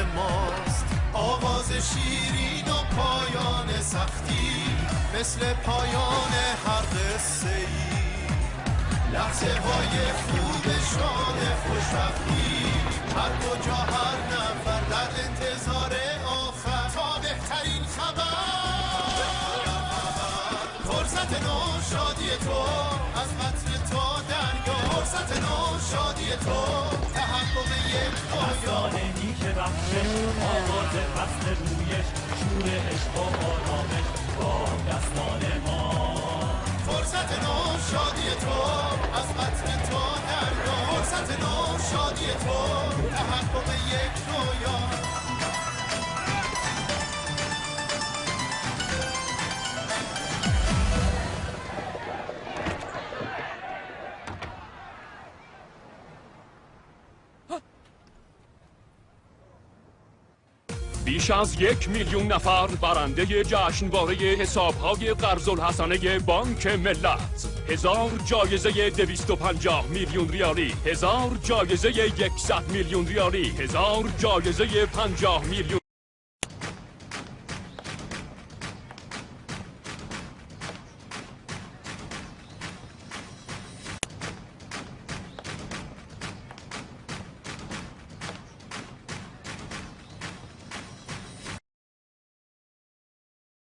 ماست. آغاز شیرین و پایان سختی مثل پایان هر قصه ای. لحظه های خوب شان خوشبختی هر کجا هر نفر در انتظار آخر تا بهترین خبر. فرصت نو شادی تو از قطر تا دریا، فرصت نو شادی تو تحقق یک داستان نیک بخشش، آغاز فصل رویش، شور عشق و آرامش با دستان ما. فرصت نو شادی تو از قطر تا دریا، فرصت نو شادی تو تحقق یک رویا. بیش از 1 میلیون نفر برنده جشنواره حسابهای قرض الحسنه بانک ملت. 1000 جایزه 250 میلیون ریالی، 1000 جایزه 100 میلیون ریالی، 1000 جایزه 50 میلیون